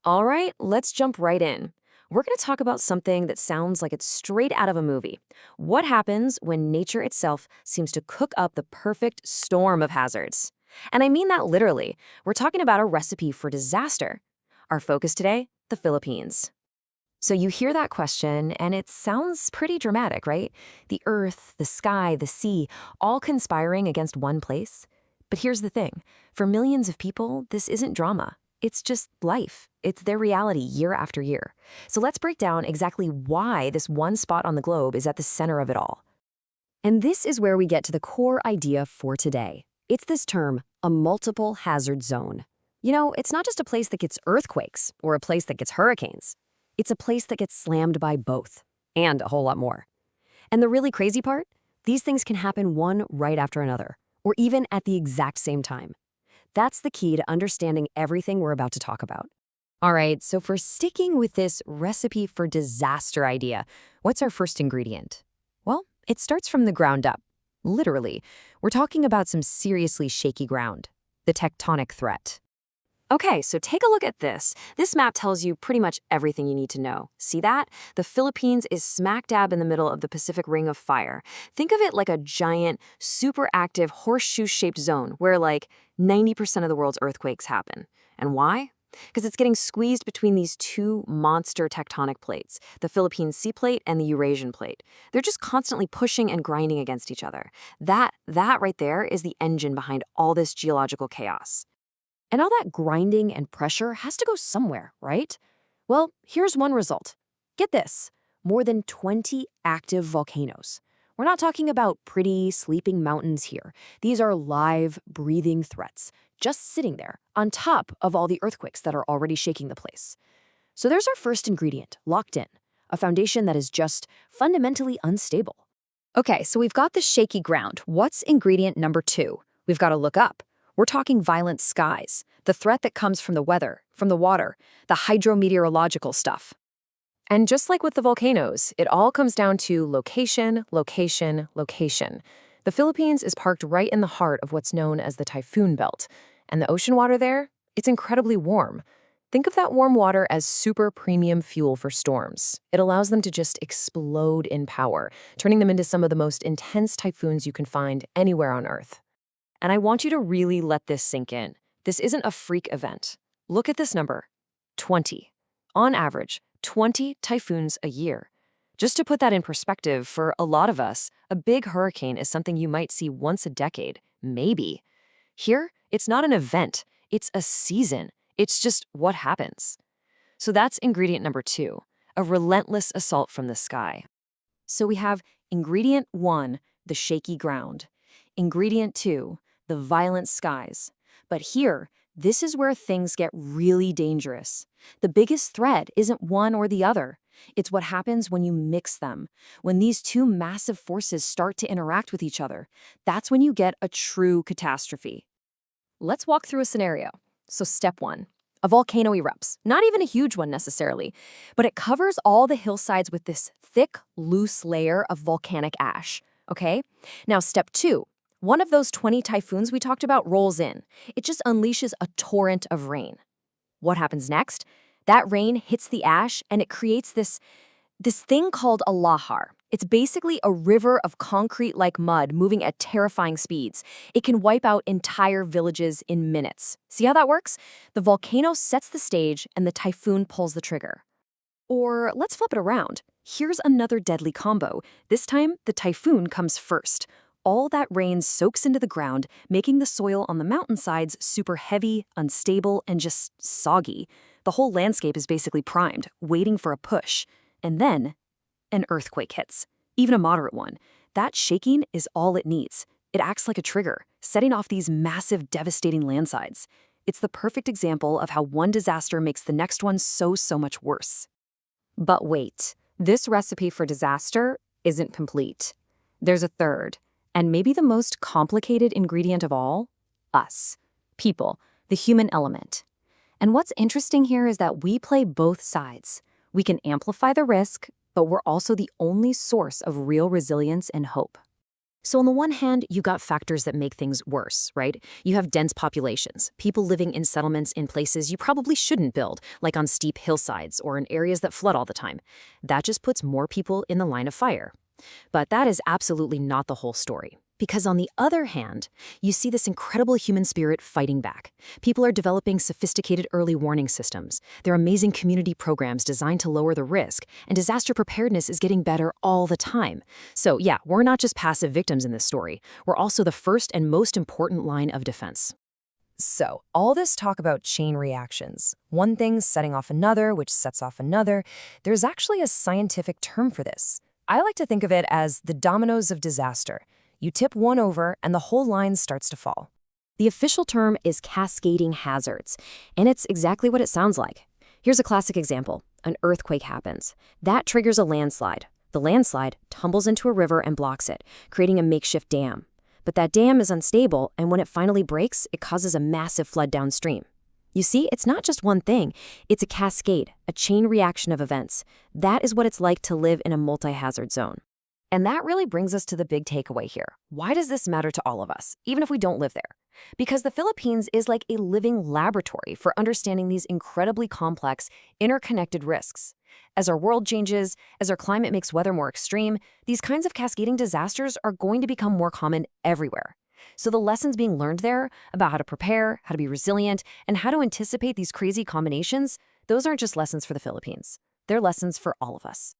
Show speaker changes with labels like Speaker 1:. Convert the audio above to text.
Speaker 1: All right, let's jump right in. We're going to talk about something that sounds like it's straight out of a movie. What happens when nature itself seems to cook up the perfect storm of hazards? And I mean that literally. We're talking about a recipe for disaster. Our focus today, the Philippines. So you hear that question, and it sounds pretty dramatic, right? The earth, the sky, the sea, all conspiring against one place. But here's the thing. For millions of people, this isn't drama. It's just life. It's their reality year after year. So let's break down exactly why this one spot on the globe is at the center of it all. And this is where we get to the core idea for today. It's this term, a multiple hazard zone. You know, it's not just a place that gets earthquakes or a place that gets hurricanes. It's a place that gets slammed by both, and a whole lot more. And the really crazy part? These things can happen one right after another, or even at the exact same time. That's the key to understanding everything we're about to talk about. All right, so for sticking with this recipe for disaster idea, what's our first ingredient? Well, it starts from the ground up. Literally, we're talking about some seriously shaky ground, the tectonic threat. Okay, so take a look at this. This map tells you pretty much everything you need to know. See that? The Philippines is smack dab in the middle of the Pacific Ring of Fire. Think of it like a giant, super active horseshoe-shaped zone where like 90% of the world's earthquakes happen. And why? Because it's getting squeezed between these two monster tectonic plates, the Philippine Sea Plate and the Eurasian Plate. They're just constantly pushing and grinding against each other. That right there is the engine behind all this geological chaos. And all that grinding and pressure has to go somewhere, right? Well, here's one result. Get this, more than 20 active volcanoes. We're not talking about pretty, sleeping mountains here. These are live, breathing threats, just sitting there, on top of all the earthquakes that are already shaking the place. So there's our first ingredient, locked in, a foundation that is just fundamentally unstable. Okay, so we've got the shaky ground. What's ingredient number 2? We've got to look up. We're talking violent skies, the threat that comes from the weather, from the water, the hydrometeorological stuff. And just like with the volcanoes, it all comes down to location, location, location. The Philippines is parked right in the heart of what's known as the typhoon belt. And the ocean water there, it's incredibly warm. Think of that warm water as super premium fuel for storms. It allows them to just explode in power, turning them into some of the most intense typhoons you can find anywhere on Earth. And I want you to really let this sink in. This isn't a freak event. Look at this number, 20. On average, 20 typhoons a year. Just to put that in perspective, for a lot of us, a big hurricane is something you might see once a decade, maybe. Here, it's not an event, it's a season. It's just what happens. So that's ingredient number 2, a relentless assault from the sky. So we have ingredient 1, the shaky ground. Ingredient 2, the violent skies. But here, this is where things get really dangerous. The biggest threat isn't one or the other. It's what happens when you mix them. When these two massive forces start to interact with each other, that's when you get a true catastrophe. Let's walk through a scenario. So step 1, a volcano erupts. Not even a huge one necessarily, but it covers all the hillsides with this thick, loose layer of volcanic ash. Okay? Now step 2, one of those 20 typhoons we talked about rolls in. It just unleashes a torrent of rain. What happens next? That rain hits the ash and it creates this thing called a lahar. It's basically a river of concrete-like mud moving at terrifying speeds. It can wipe out entire villages in minutes. See how that works? The volcano sets the stage and the typhoon pulls the trigger. Or let's flip it around. Here's another deadly combo. This time, the typhoon comes first. All that rain soaks into the ground, making the soil on the mountainsides super heavy, unstable, and just soggy. The whole landscape is basically primed, waiting for a push. And then, an earthquake hits, even a moderate one. That shaking is all it needs. It acts like a trigger, setting off these massive, devastating landslides. It's the perfect example of how one disaster makes the next one so much worse. But wait, this recipe for disaster isn't complete. There's a third, and maybe the most complicated ingredient of all, us. People, the human element. And what's interesting here is that we play both sides. We can amplify the risk, but we're also the only source of real resilience and hope. So on the one hand, you got factors that make things worse, right? You have dense populations, people living in settlements in places you probably shouldn't build, like on steep hillsides or in areas that flood all the time. That just puts more people in the line of fire. But that is absolutely not the whole story. Because on the other hand, you see this incredible human spirit fighting back. People are developing sophisticated early warning systems. There are amazing community programs designed to lower the risk, and disaster preparedness is getting better all the time. So yeah, we're not just passive victims in this story. We're also the first and most important line of defense.
Speaker 2: So, all this talk about chain reactions, one thing setting off another, which sets off another, there's actually a scientific term for this. I like to think of it as the dominoes of disaster. You tip one over, and the whole line starts to fall.
Speaker 1: The official term is cascading hazards, and it's exactly what it sounds like. Here's a classic example. An earthquake happens. That triggers a landslide. The landslide tumbles into a river and blocks it, creating a makeshift dam. But that dam is unstable, and when it finally breaks, it causes a massive flood downstream. You see, it's not just one thing. It's a cascade, a chain reaction of events. That is what it's like to live in a multi-hazard zone. And that really brings us to the big takeaway here. Why does this matter to all of us, even if we don't live there? Because the Philippines is like a living laboratory for understanding these incredibly complex, interconnected risks. As our world changes, as our climate makes weather more extreme, these kinds of cascading disasters are going to become more common everywhere. So the lessons being learned there about how to prepare, how to be resilient, and how to anticipate these crazy combinations, those aren't just lessons for the Philippines. They're lessons for all of us.